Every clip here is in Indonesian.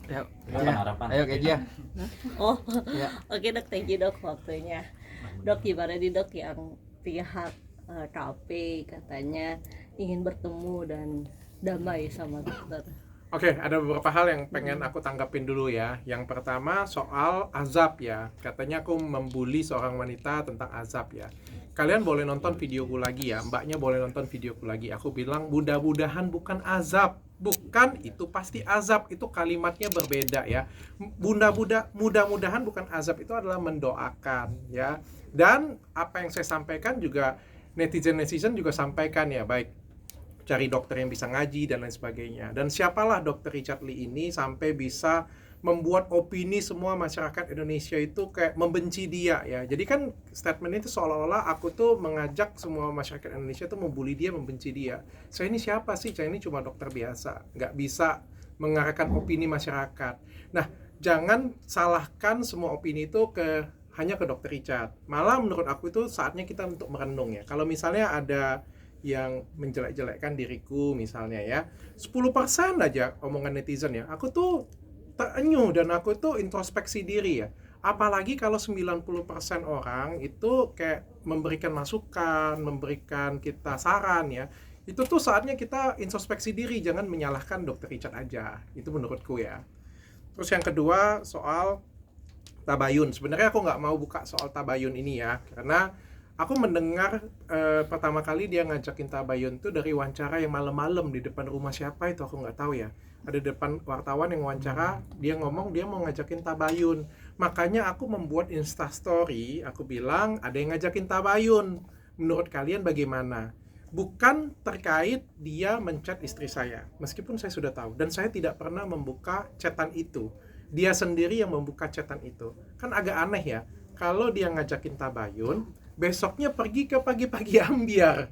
Ya, Harapan. ayo Keja. Oh, Ya. oke dok, thank you dok waktunya. Dok, gimana nih dok yang pihak KP katanya ingin bertemu dan damai sama dokter? Oke, ada beberapa hal yang pengen aku tanggapin dulu ya. Yang pertama soal azab ya. Katanya aku membuli seorang wanita tentang azab ya. Kalian boleh nonton videoku lagi ya. Mbaknya boleh nonton videoku lagi. Aku bilang mudah-mudahan bukan azab. Bukan, itu pasti azab. Itu kalimatnya berbeda ya. Mudah-mudahan bukan azab, itu adalah mendoakan ya. Dan apa yang saya sampaikan juga netizen juga sampaikan ya, baik cari dokter yang bisa ngaji dan lain sebagainya. Dan siapalah dokter Richard Lee ini sampai bisa membuat opini semua masyarakat Indonesia itu kayak membenci dia ya. Jadi kan statement itu seolah-olah aku tuh mengajak semua masyarakat Indonesia tuh membuli dia, membenci dia. Saya ini siapa sih? Saya ini cuma dokter biasa, nggak bisa mengarahkan opini masyarakat. Nah, jangan salahkan semua opini itu hanya ke dokter Richard. Malah menurut aku itu saatnya kita untuk merenung ya. Kalau misalnya ada yang menjelek-jelekkan diriku misalnya ya, 10% aja omongan netizen ya, aku tuh terenyuh dan aku tuh introspeksi diri ya. Apalagi kalau 90% orang itu kayak memberikan masukan, memberikan kita saran ya. Itu tuh saatnya kita introspeksi diri, jangan menyalahkan dokter Richard aja. Itu menurutku ya. Terus yang kedua soal tabayun. Sebenarnya aku nggak mau buka soal tabayun ini ya, karena aku mendengar pertama kali dia ngajakin tabayun tuh dari wawancara yang malam-malam di depan rumah siapa itu aku nggak tahu ya. Ada depan wartawan yang wawancara, dia ngomong dia mau ngajakin tabayun. Makanya aku membuat instastory, aku bilang ada yang ngajakin tabayun. Menurut kalian bagaimana? Bukan terkait dia menchat istri saya, meskipun saya sudah tahu. Dan saya tidak pernah membuka chatan itu. Dia sendiri yang membuka chatan itu. Kan agak aneh ya, kalau dia ngajakin tabayun, besoknya pergi ke pagi-pagi ambiar,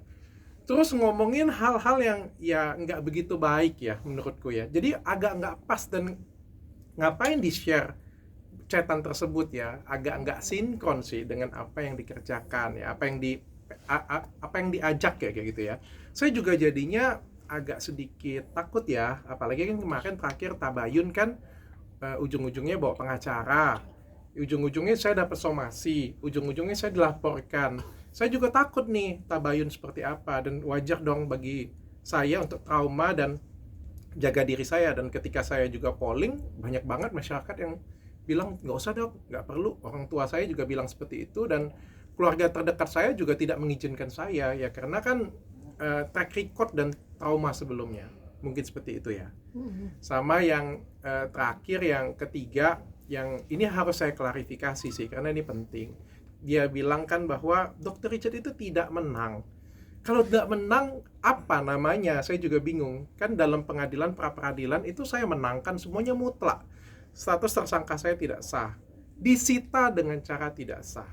terus ngomongin hal-hal yang ya nggak begitu baik ya menurutku ya. Jadi agak nggak pas, dan ngapain di-share chatan tersebut ya, agak nggak sinkron sih dengan apa yang dikerjakan ya, apa yang diajak ya kayak gitu ya. Saya juga jadinya agak sedikit takut ya, apalagi kan kemarin terakhir tabayun kan ujung-ujungnya bawa pengacara, ujung-ujungnya saya dapat somasi, ujung-ujungnya saya dilaporkan. Saya juga takut nih tabayun seperti apa, dan wajar dong bagi saya untuk trauma dan jaga diri saya. Dan ketika saya juga polling, banyak banget masyarakat yang bilang nggak usah dok, nggak perlu. Orang tua saya juga bilang seperti itu, dan keluarga terdekat saya juga tidak mengizinkan saya ya, karena kan track record dan trauma sebelumnya. Mungkin seperti itu ya. Sama yang terakhir, yang ketiga, yang ini harus saya klarifikasi sih, karena ini penting. Dia bilang kan bahwa Dr. Richard itu tidak menang. Kalau tidak menang, apa namanya? Saya juga bingung. Kan dalam pengadilan, pra-peradilan itu saya menangkan semuanya mutlak. Status tersangka saya tidak sah. Disita dengan cara tidak sah.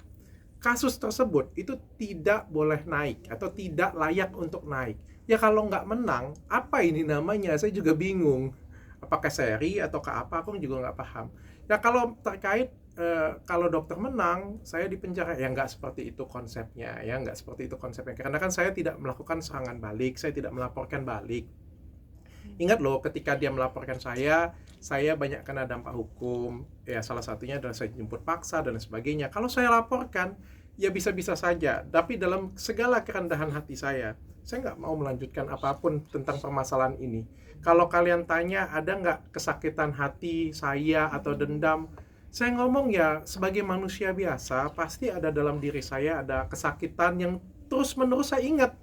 Kasus tersebut itu tidak boleh naik atau tidak layak untuk naik. Ya kalau nggak menang, apa ini namanya? Saya juga bingung. Apakah seri atau ke apa? Aku juga nggak paham. Ya kalau terkait kalau dokter menang, saya dipenjara, ya nggak seperti itu konsepnya, ya nggak seperti itu konsepnya. Karena kan saya tidak melakukan serangan balik, saya tidak melaporkan balik. Ingat loh, ketika dia melaporkan saya banyak kena dampak hukum. Ya salah satunya adalah saya jemput paksa dan sebagainya. Kalau saya laporkan, ya bisa-bisa saja. Tapi dalam segala kerendahan hati saya nggak mau melanjutkan apapun tentang permasalahan ini. Kalau kalian tanya ada nggak kesakitan hati saya atau dendam, saya ngomong ya sebagai manusia biasa, pasti ada dalam diri saya ada kesakitan yang terus-menerus saya ingat,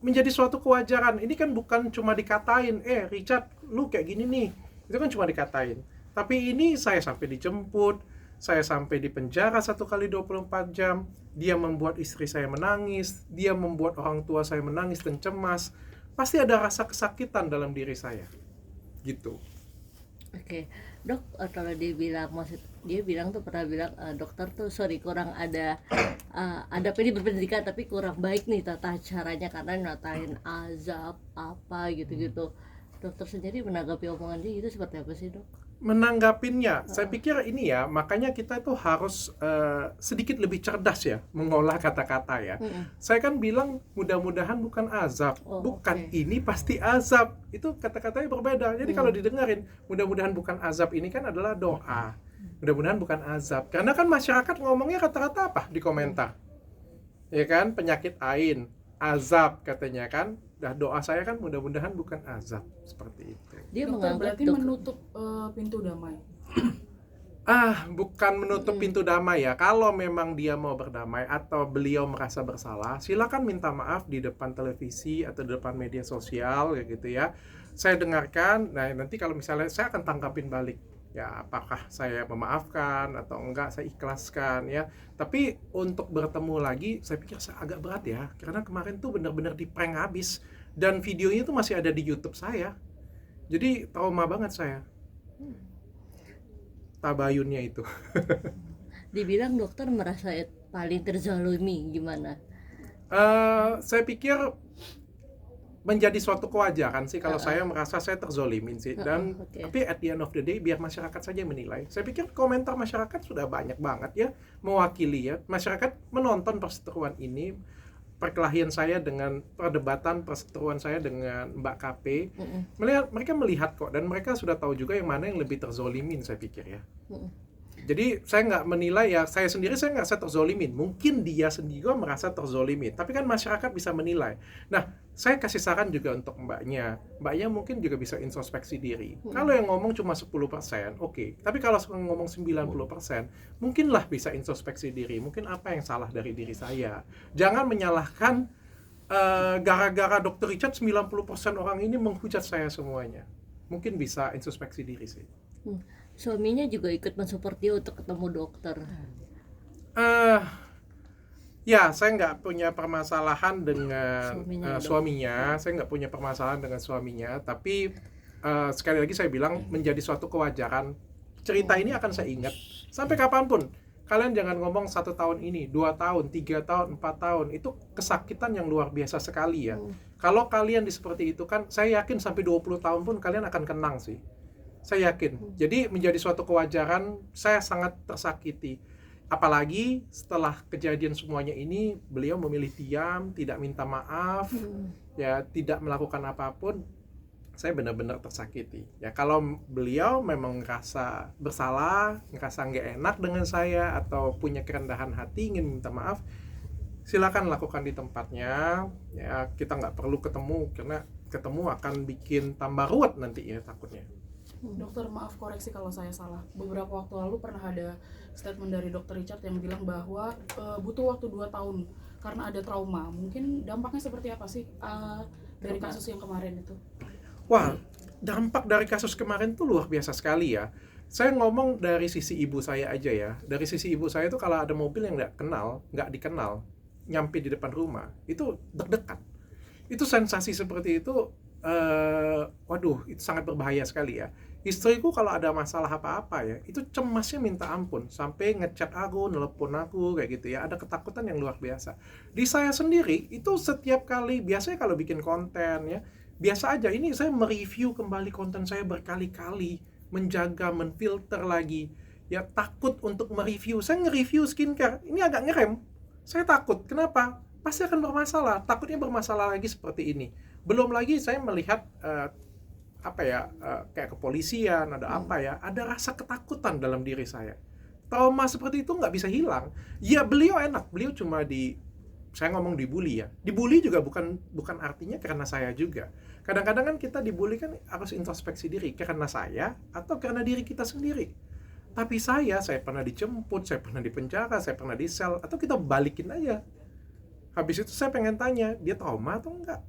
menjadi suatu kewajaran. Ini kan bukan cuma dikatain, Richard lu kayak gini nih, itu kan cuma dikatain. Tapi ini saya sampai dijemput, saya sampai di penjara 1 kali 24 jam, dia membuat istri saya menangis, dia membuat orang tua saya menangis dan cemas. Pasti ada rasa kesakitan dalam diri saya gitu. Oke, dok, kalau dia bilang tuh pernah bilang dokter tuh kurang ada pendidikan, tapi kurang baik nih tata caranya karena ngatain azab apa gitu-gitu. dokter sendiri menanggapi omongan dia itu seperti apa sih, Dok? Menanggapinya, saya pikir ini ya, makanya kita itu harus sedikit lebih cerdas ya mengolah kata-kata ya. Saya kan bilang mudah-mudahan bukan azab, bukan ini pasti azab. Itu kata-katanya berbeda. Jadi kalau didengarin mudah-mudahan bukan azab ini kan adalah doa. Mudah-mudahan bukan azab. Karena kan masyarakat ngomongnya kata-kata apa di komentar? Ya kan, penyakit ain, azab katanya kan. Dah doa saya kan mudah-mudahan bukan azab, seperti itu. Dia Dokter menganggap berarti menutup pintu damai. Bukan menutup pintu damai ya. Kalau memang dia mau berdamai atau beliau merasa bersalah, silakan minta maaf di depan televisi atau di depan media sosial kayak gitu ya. Saya dengarkan. Nah, nanti kalau misalnya saya akan tangkapin balik. Ya, apakah saya memaafkan atau enggak, saya ikhlaskan ya. Tapi untuk bertemu lagi, saya pikir agak berat ya. Karena kemarin tuh benar-benar di-prank habis. Dan videonya tuh masih ada di YouTube saya. Jadi trauma banget saya. Tabayunnya itu. dibilang dokter merasa paling terzalimi gimana? Saya pikir menjadi suatu kewajaran sih kalau saya merasa saya terzolimin sih. Dan tapi at the end of the day biar masyarakat saja menilai. Saya pikir komentar masyarakat sudah banyak banget ya mewakili ya. Masyarakat menonton perseteruan ini, perkelahian saya dengan perdebatan perseteruan saya dengan Mbak KP. Mereka melihat kok, dan mereka sudah tahu juga yang mana yang lebih terzolimin, saya pikir ya. Jadi saya nggak menilai ya, saya sendiri saya nggak terzolimin. Mungkin dia sendiri merasa terzolimin, tapi kan masyarakat bisa menilai. Nah, saya kasih saran juga untuk mbaknya mungkin juga bisa introspeksi diri. Kalau yang ngomong cuma 10%, oke. Tapi kalau ngomong 90%, mungkinlah bisa introspeksi diri. Mungkin apa yang salah dari diri saya. Jangan menyalahkan gara-gara Dr. Richard 90% orang ini menghujat saya semuanya. Mungkin bisa introspeksi diri sih. Suaminya juga ikut mensupport dia untuk ketemu dokter. Ya, saya nggak punya permasalahan dengan suaminya. Saya nggak punya permasalahan dengan suaminya. Tapi sekali lagi saya bilang menjadi suatu kewajaran. Cerita ini akan saya ingat sampai kapanpun. Kalian jangan ngomong 1 tahun ini, 2 tahun, 3 tahun, 4 tahun. Itu kesakitan yang luar biasa sekali ya. Kalau kalian seperti itu kan, saya yakin sampai 20 tahun pun kalian akan kenang sih. Saya yakin. Jadi menjadi suatu kewajaran, saya sangat tersakiti. Apalagi setelah kejadian semuanya ini, beliau memilih diam, tidak minta maaf, ya tidak melakukan apapun. Saya benar-benar tersakiti. Ya kalau beliau memang ngerasa bersalah, ngerasa nggak enak dengan saya, atau punya kerendahan hati ingin minta maaf, silakan lakukan di tempatnya. Ya kita nggak perlu ketemu, karena ketemu akan bikin tambah ruwet nanti ya takutnya. Dokter, maaf koreksi kalau saya salah. Beberapa waktu lalu pernah ada statement dari Dr. Richard yang bilang bahwa butuh waktu 2 tahun karena ada trauma. Mungkin dampaknya seperti apa sih dari kasus yang kemarin itu? Wah, dampak dari kasus kemarin tuh luar biasa sekali ya. Saya ngomong dari sisi ibu saya aja ya. Dari sisi ibu saya itu kalau ada mobil yang nggak dikenal, nyampe di depan rumah, itu deg-degan. Itu sensasi seperti itu, waduh, itu sangat berbahaya sekali ya. Istriku kalau ada masalah apa-apa ya, itu cemasnya minta ampun, sampai ngechat aku, nelpon aku kayak gitu ya. Ada ketakutan yang luar biasa. Di saya sendiri itu setiap kali, biasanya kalau bikin konten ya, biasa aja. Ini saya mereview kembali konten saya berkali-kali, menjaga, menfilter lagi. Ya takut untuk mereview. Saya nge-review skincare, ini agak ngerem. Saya takut. Kenapa? Pasti akan bermasalah. Takutnya bermasalah lagi seperti ini. Belum lagi saya melihat kayak kepolisian, ada apa ya, ada rasa ketakutan dalam diri saya. Trauma seperti itu nggak bisa hilang. Ya beliau enak, beliau cuma saya ngomong dibully ya. Dibully juga bukan artinya karena saya juga. Kadang-kadang kan kita dibully kan harus introspeksi diri, karena saya atau karena diri kita sendiri. Tapi saya pernah dijemput, saya pernah dipenjara, saya pernah di-sel, atau kita balikin aja. Habis itu saya pengen tanya, dia trauma atau enggak?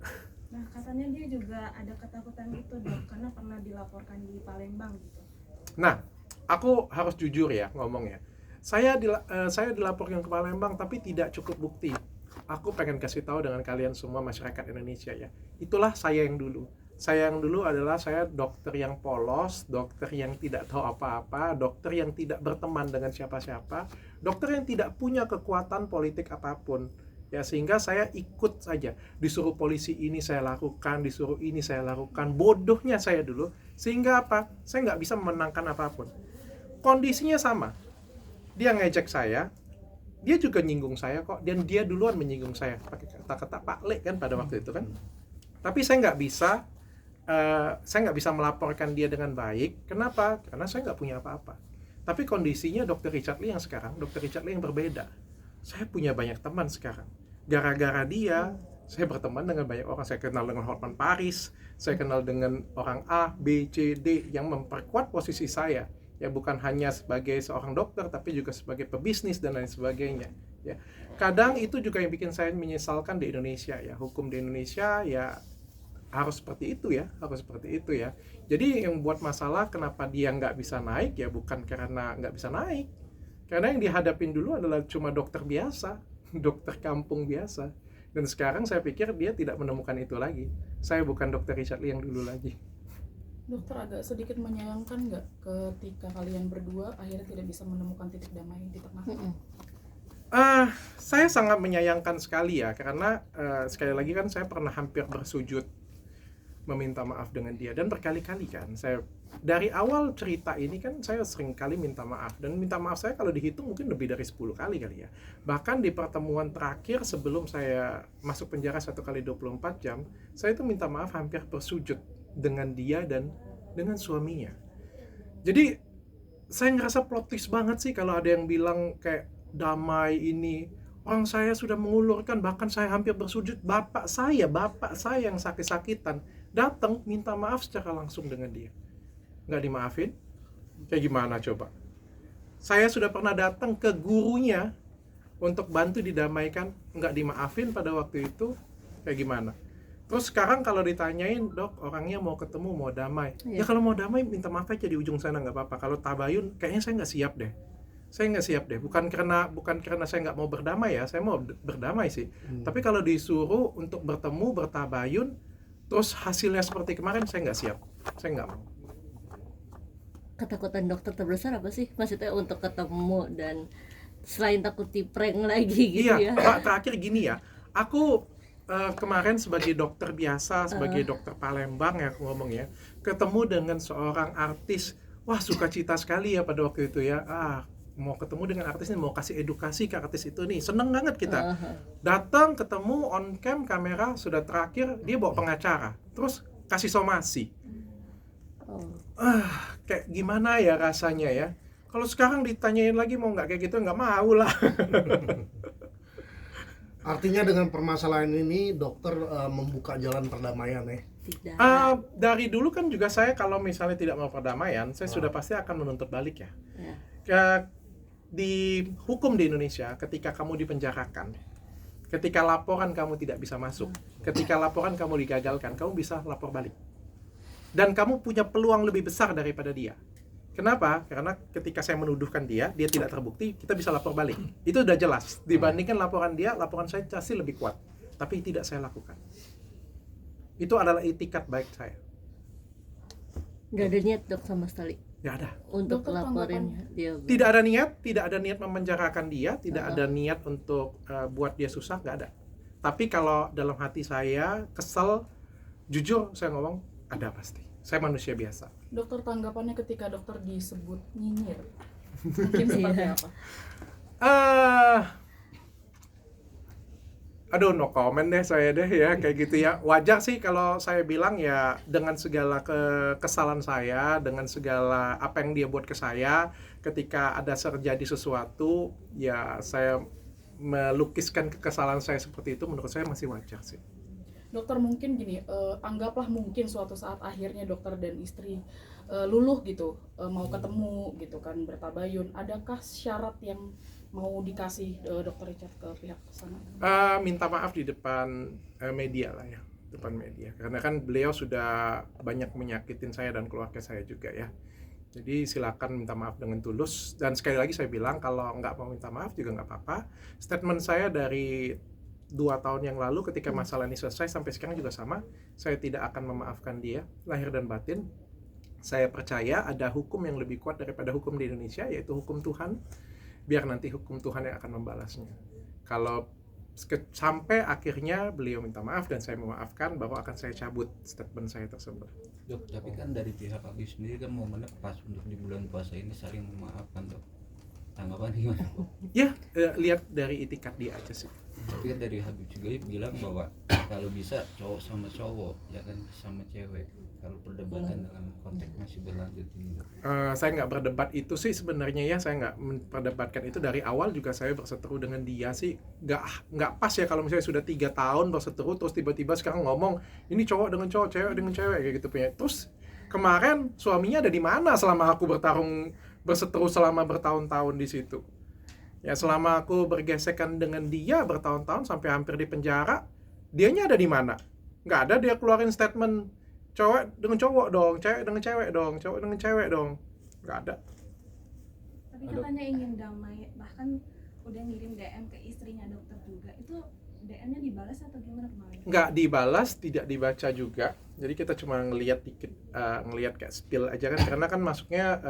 Nah, katanya dia juga ada ketakutan gitu, Dok, karena pernah dilaporkan di Palembang gitu. Nah, aku harus jujur ya ngomongnya. Saya dilaporkan ke Palembang tapi tidak cukup bukti. Aku pengen kasih tahu dengan kalian semua masyarakat Indonesia ya. Itulah saya yang dulu. Saya yang dulu adalah saya dokter yang polos, dokter yang tidak tahu apa-apa, dokter yang tidak berteman dengan siapa-siapa, dokter yang tidak punya kekuatan politik apapun. ya, sehingga saya ikut saja, disuruh polisi ini saya lakukan, disuruh ini saya lakukan, bodohnya saya dulu, sehingga apa, saya nggak bisa memenangkan apapun. Kondisinya sama, dia ngejek saya, dia juga nyinggung saya kok, dan dia duluan menyinggung saya pakai kata-kata Pak Le kan pada waktu itu kan. Tapi saya nggak bisa melaporkan dia dengan baik. Kenapa? Karena saya nggak punya apa-apa. Tapi kondisinya Dr. Richard Lee yang sekarang, Dr. Richard Lee yang berbeda. Saya punya banyak teman sekarang. Gara-gara dia, saya berteman dengan banyak orang. Saya kenal dengan Hotman Paris, saya kenal dengan orang A, B, C, D yang memperkuat posisi saya. Ya, bukan hanya sebagai seorang dokter, tapi juga sebagai pebisnis dan lain sebagainya. Ya, kadang itu juga yang bikin saya menyesalkan di Indonesia. Ya, hukum di Indonesia ya harus seperti itu ya, harus seperti itu ya. Jadi yang buat masalah kenapa dia nggak bisa naik ya bukan karena nggak bisa naik, karena yang dihadapin dulu adalah cuma dokter biasa, dokter kampung biasa. Dan sekarang saya pikir dia tidak menemukan itu lagi. Saya bukan Dr. Richard Lee yang dulu lagi. Dokter agak sedikit menyayangkan nggak ketika kalian berdua akhirnya tidak bisa menemukan titik damai di tengah? Saya sangat menyayangkan sekali ya, karena sekali lagi kan saya pernah hampir bersujud meminta maaf dengan dia, dan berkali-kali kan saya dari awal cerita ini kan saya sering kali minta maaf, dan minta maaf saya kalau dihitung mungkin lebih dari 10 kali ya. Bahkan di pertemuan terakhir sebelum saya masuk penjara 1 kali 24 jam, saya itu minta maaf hampir bersujud dengan dia dan dengan suaminya. Jadi saya ngerasa plot twist banget sih kalau ada yang bilang kayak damai ini. Orang saya sudah mengulurkan, bahkan saya hampir bersujud, bapak saya yang sakit-sakitan datang minta maaf secara langsung dengan dia. Nggak dimaafin? Kayak gimana coba? Saya sudah pernah datang ke gurunya untuk bantu didamaikan, nggak dimaafin pada waktu itu, kayak gimana? Terus sekarang kalau ditanyain, dok orangnya mau ketemu, mau damai. Ya kalau mau damai minta maaf aja di ujung sana, nggak apa-apa. Kalau tabayun kayaknya saya nggak siap deh. Bukan karena saya nggak mau berdamai ya, saya mau berdamai sih. Tapi kalau disuruh untuk bertemu, bertabayun, terus hasilnya seperti kemarin, saya nggak siap. Saya nggak mau. Ketakutan dokter terbesar apa sih? Maksudnya untuk ketemu dan selain takut di prank lagi gitu ya? Iya, Pak, terakhir gini ya, aku kemarin sebagai dokter biasa, sebagai dokter Palembang ya aku ngomong ya, ketemu dengan seorang artis, wah sukacita sekali ya pada waktu itu ya, mau ketemu dengan artis ini, mau kasih edukasi ke artis itu nih, seneng banget kita. Datang, ketemu, on cam, kamera, sudah terakhir, dia bawa pengacara, terus kasih somasi. Kayak gimana ya rasanya ya? Kalau sekarang ditanyain lagi mau nggak kayak gitu, nggak mau lah. Artinya dengan permasalahan ini dokter membuka jalan perdamaian ya? Tidak. Dari dulu kan juga saya kalau misalnya tidak mau perdamaian, saya sudah pasti akan menuntut balik ya. Di hukum di Indonesia, ketika kamu dipenjarakan, ketika laporan kamu tidak bisa masuk, ketika laporan kamu digagalkan, kamu bisa lapor balik. Dan kamu punya peluang lebih besar daripada dia. Kenapa? Karena ketika saya menuduhkan dia tidak terbukti, kita bisa lapor balik. Itu udah jelas. Dibandingkan laporan dia, laporan saya pasti lebih kuat. Tapi tidak saya lakukan. Itu adalah itikat baik saya. Nggak ada niat dok sama sekali Nggak ada. untuk Dokter, laporin dia. Tidak ada niat memenjarakan dia, tidak ada niat untuk buat dia susah, nggak ada. Tapi kalau dalam hati saya kesel, jujur saya ngomong, ada pasti. Saya manusia biasa. Dokter, tanggapannya ketika dokter disebut nyinyir mungkin seperti apa? Aduh, no comment deh saya deh ya, kayak gitu ya. Wajar sih kalau saya bilang ya, dengan segala kesalahan saya, dengan segala apa yang dia buat ke saya, ketika ada terjadi sesuatu, ya saya melukiskan kesalahan saya seperti itu, menurut saya masih wajar sih. Dokter, mungkin gini, anggaplah mungkin suatu saat akhirnya dokter dan istri luluh gitu, mau ketemu gitu kan, bertabayun. Adakah syarat yang mau dikasih dokter Richard ke pihak sana? Minta maaf di depan media lah ya, depan media. Karena kan beliau sudah banyak menyakitin saya dan keluarga saya juga ya. Jadi silakan minta maaf dengan tulus. Dan sekali lagi saya bilang, kalau nggak mau minta maaf juga nggak apa-apa. Statement saya dari 2 tahun yang lalu ketika masalah ini selesai sampai sekarang juga sama. Saya tidak akan memaafkan dia, lahir dan batin. Saya percaya ada hukum yang lebih kuat daripada hukum di Indonesia, yaitu hukum Tuhan. Biar nanti hukum Tuhan yang akan membalasnya. Kalau Sampai akhirnya beliau minta maaf dan saya memaafkan, baru akan saya cabut statement saya tersebut. Dok, tapi kan dari pihak Habib sendiri kan momennya pas untuk di bulan puasa ini saling memaafkan, Dok. Tanggapan gimana? Ya, lihat dari itikat dia aja sih. Tapi kan dari Habib juga bilang bahwa kalau bisa cowok sama cowok, ya kan sama cewek. Kalau perdebatan dalam konteks masih berlanjut ini, Dok. Saya nggak berdebat itu sih sebenarnya ya, saya nggak memperdebatkan itu. Dari awal juga saya berseteru dengan dia sih, nggak pas ya kalau misalnya sudah 3 tahun berseteru terus tiba-tiba sekarang ngomong ini cowok dengan cowok, cewek dengan cewek kayak gitu punya. Terus kemarin suaminya ada di mana selama aku berseteru selama bertahun-tahun di situ? Ya selama aku bergesekan dengan dia bertahun-tahun sampai hampir di penjara, dianya ada di mana? Nggak ada dia keluarin statement cowok dengan cowok dong, cewek dengan cewek dong, cowok dengan cewek dong. Nggak ada. Tapi katanya ingin damai, bahkan udah ngirim DM ke istrinya dokter juga. Itu DM-nya dibalas atau gimana kemarin? Nggak dibalas, tidak dibaca juga. Jadi kita cuma ngelihat dikit, ngelihat kayak spill aja kan, karena kan masuknya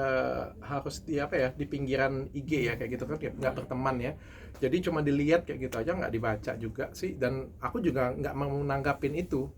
harus di di pinggiran IG ya kayak gitu kan, nggak berteman ya. Jadi cuma dilihat kayak gitu aja, nggak dibaca juga sih. Dan aku juga nggak mau nanggapin itu.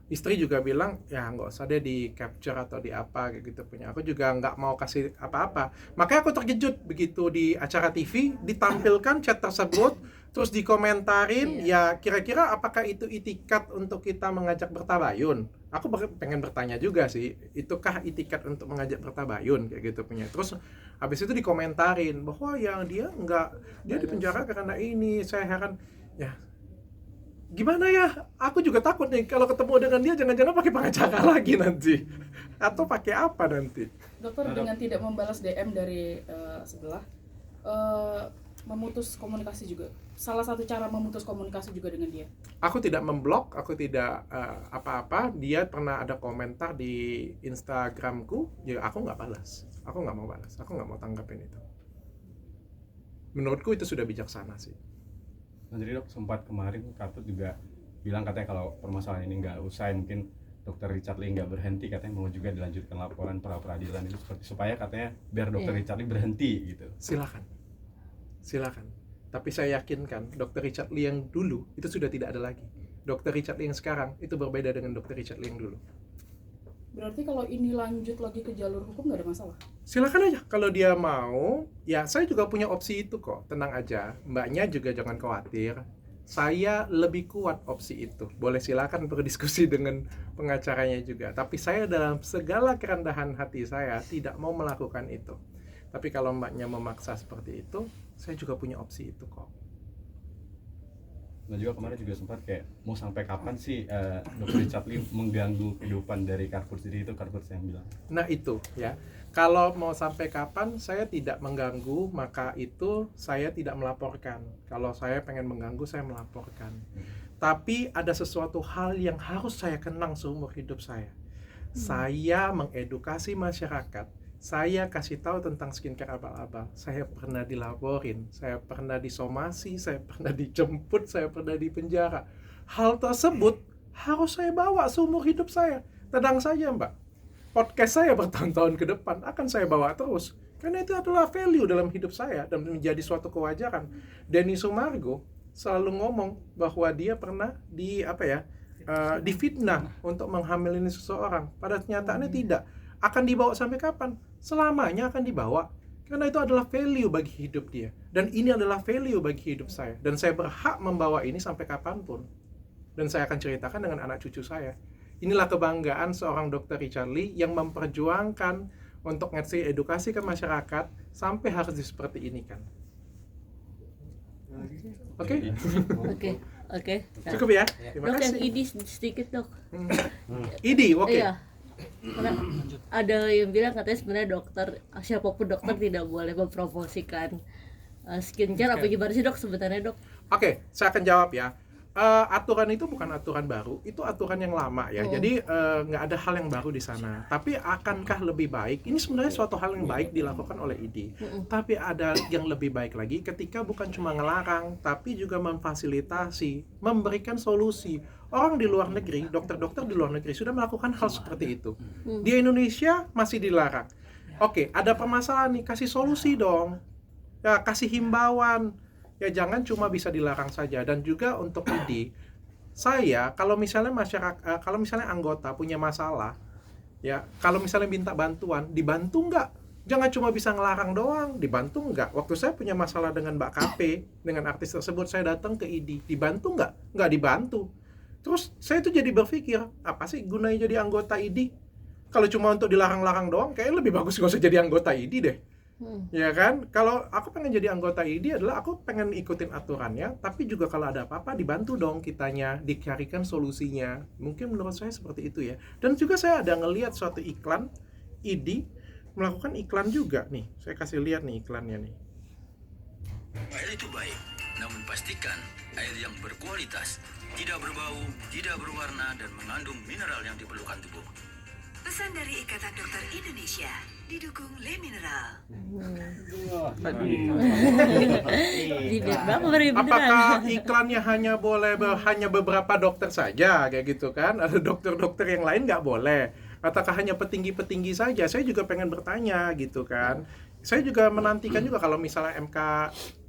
Istri juga bilang ya nggak usah deh di capture atau di apa kayak gitu punya. Aku juga nggak mau kasih apa-apa. Makanya aku terkejut begitu di acara TV ditampilkan chat tersebut, terus dikomentarin. Ya kira-kira apakah itu itikat untuk kita mengajak bertabayun? Aku pengen bertanya juga sih, itukah itikat untuk mengajak bertabayun kayak gitu punya. Terus habis itu dikomentarin bahwa ya dia di penjara karena ini. Saya heran ya. Gimana ya? Aku juga takut nih kalau ketemu dengan dia jangan-jangan pakai pengacara lagi nanti. Atau pakai apa nanti? Dokter dengan tidak membalas DM dari sebelah, memutus komunikasi juga. Salah satu cara memutus komunikasi juga dengan dia. Aku tidak memblok, aku tidak apa-apa. Dia pernah ada komentar di Instagramku, ya aku nggak balas. Aku nggak mau balas, aku nggak mau tanggapin itu. Menurutku itu sudah bijaksana sih. Nah, jadi dok sempat kemarin Katut juga bilang katanya kalau permasalahan ini nggak usai, mungkin Dr. Richard Lee nggak berhenti, katanya mau juga dilanjutkan laporan pra peradilan itu seperti supaya katanya biar Dr. Richard Lee berhenti gitu. Silakan. Tapi saya yakinkan Dr. Richard Lee yang dulu itu sudah tidak ada lagi. Dr. Richard Lee yang sekarang itu berbeda dengan Dr. Richard Lee yang dulu. Berarti kalau ini lanjut lagi ke jalur hukum nggak ada masalah? Silakan aja, kalau dia mau, ya saya juga punya opsi itu kok, tenang aja. Mbaknya juga jangan khawatir, saya lebih kuat opsi itu. Boleh silakan berdiskusi dengan pengacaranya juga. Tapi saya dalam segala kerendahan hati saya tidak mau melakukan itu. Tapi kalau mbaknya memaksa seperti itu, saya juga punya opsi itu kok. Nah juga kemarin juga sempat kayak mau sampai kapan sih Dr. Richard Lee mengganggu kehidupan dari Carrefour sendiri, itu Carrefour yang bilang. Nah itu ya, kalau mau sampai kapan saya tidak mengganggu, maka itu saya tidak melaporkan. Kalau saya pengen mengganggu, saya melaporkan. Tapi ada sesuatu hal yang harus saya kenang seumur hidup saya. Saya mengedukasi masyarakat. Saya kasih tahu tentang skincare abal-abal. Saya pernah dilaporin, saya pernah disomasi, saya pernah dijemput, saya pernah di penjara. Hal tersebut harus saya bawa seumur hidup saya. Tenang saja Mbak, podcast saya bertahun-tahun ke depan akan saya bawa terus. Karena itu adalah value dalam hidup saya dan menjadi suatu kewajaran. Denny Sumargo selalu ngomong bahwa dia pernah difitnah untuk menghamilin seseorang. Pada kenyataannya tidak. Akan dibawa sampai kapan? Selamanya akan dibawa. Karena itu adalah value bagi hidup dia. Dan ini adalah value bagi hidup saya. Dan saya berhak membawa ini sampai kapanpun. Dan saya akan ceritakan dengan anak cucu saya. Inilah kebanggaan seorang Dr. Richard Lee yang memperjuangkan untuk ngasih edukasi ke masyarakat sampai harus seperti ini kan. Oke? Oke. Cukup ya? Terima Dok, yang kasih. ID sedikit dok. ID, oke. Iya. Karena ada yang bilang katanya sebenarnya siapapun dokter tidak boleh mempromosikan skincare. Apa gimana sih dok sebenarnya dok? Oke, saya akan jawab ya. Aturan itu bukan aturan baru, itu aturan yang lama ya. Jadi nggak ada hal yang baru di sana. Tapi akankah lebih baik? Ini sebenarnya suatu hal yang baik dilakukan oleh ID. Tapi ada yang lebih baik lagi ketika bukan cuma ngelarang, tapi juga memfasilitasi, memberikan solusi. Orang di luar negeri, dokter-dokter di luar negeri sudah melakukan hal seperti itu. Di Indonesia masih dilarang. Oke, ada permasalahan nih, kasih solusi dong. Ya, kasih himbauan. ya jangan cuma bisa dilarang saja. Dan juga untuk ID, saya kalau misalnya kalau misalnya anggota punya masalah, ya kalau misalnya minta bantuan, dibantu nggak? Jangan cuma bisa ngelarang doang, dibantu nggak? Waktu saya punya masalah dengan Mbak KP, dengan artis tersebut, saya datang ke ID, dibantu nggak? Nggak dibantu. Terus saya tuh jadi berpikir, apa sih gunanya jadi anggota ID? Kalau cuma untuk dilarang-larang doang, kayaknya lebih bagus nggak usah jadi anggota ID deh. Ya kan? Kalau aku pengen jadi anggota ID adalah aku pengen ikutin aturannya, tapi juga kalau ada apa-apa dibantu dong kitanya, dicarikan solusinya. Mungkin menurut saya seperti itu ya. Dan juga saya ada ngelihat suatu iklan ID melakukan iklan juga nih. Saya kasih lihat nih iklannya nih. Air itu baik, namun pastikan air yang berkualitas, tidak berbau, tidak berwarna, dan mengandung mineral yang diperlukan tubuh. Pesan dari Ikatan Dokter Indonesia, didukung Le Mineral. Bibit banget beneran. Apakah iklannya hanya beberapa dokter saja kayak gitu kan? Ada dokter-dokter yang lain nggak boleh? Ataukah hanya petinggi-petinggi saja? Saya juga pengen bertanya gitu kan. Saya juga menantikan juga kalau misalnya MK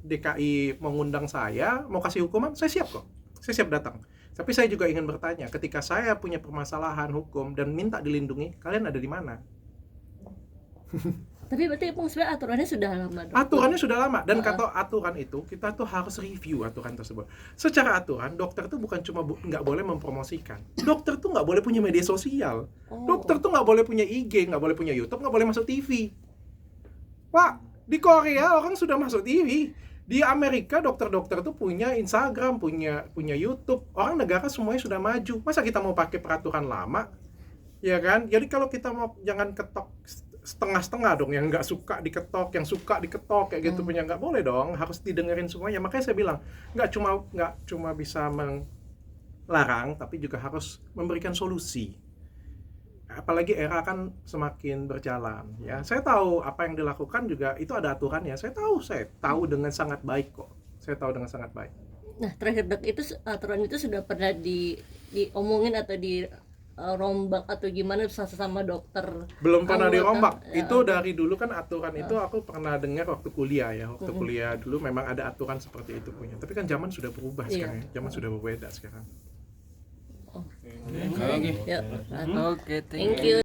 DKI mengundang saya, mau kasih hukuman, saya siap kok. Saya siap datang. Tapi saya juga ingin bertanya, ketika saya punya permasalahan hukum dan minta dilindungi, kalian ada di mana? Tapi berarti emang sebenarnya aturannya sudah lama dong. Aturannya sudah lama, dan kata aturan itu kita tuh harus review aturan tersebut. Secara aturan, dokter tuh bukan cuma nggak boleh mempromosikan. Dokter tuh nggak boleh punya media sosial. Dokter tuh nggak boleh punya IG, nggak boleh punya YouTube, nggak boleh masuk TV. Pak, di Korea orang sudah masuk TV. Di Amerika dokter-dokter tuh punya Instagram, punya YouTube. Orang negara semuanya sudah maju. Masa kita mau pakai peraturan lama? Ya kan? Jadi kalau kita mau jangan ketok setengah-setengah dong, yang nggak suka diketok, yang suka diketok kayak gitu punya, nggak boleh dong, harus didengerin semuanya. Makanya saya bilang nggak cuma bisa melarang, tapi juga harus memberikan solusi. Apalagi era kan semakin berjalan ya. Saya tahu apa yang dilakukan juga itu ada aturannya. Saya tahu dengan sangat baik kok. Saya tahu dengan sangat baik. Nah, terakhir Dok, itu aturan itu sudah pernah diomongin atau rombak atau gimana sama dokter? Belum pernah anggota, dirombak. ya. Itu dari dulu kan aturan itu aku pernah dengar waktu kuliah ya. Waktu kuliah dulu memang ada aturan seperti itu punya. Tapi kan zaman sudah berubah sekarang ya. Zaman sudah berbeda sekarang. Yuk, Oke, thank you.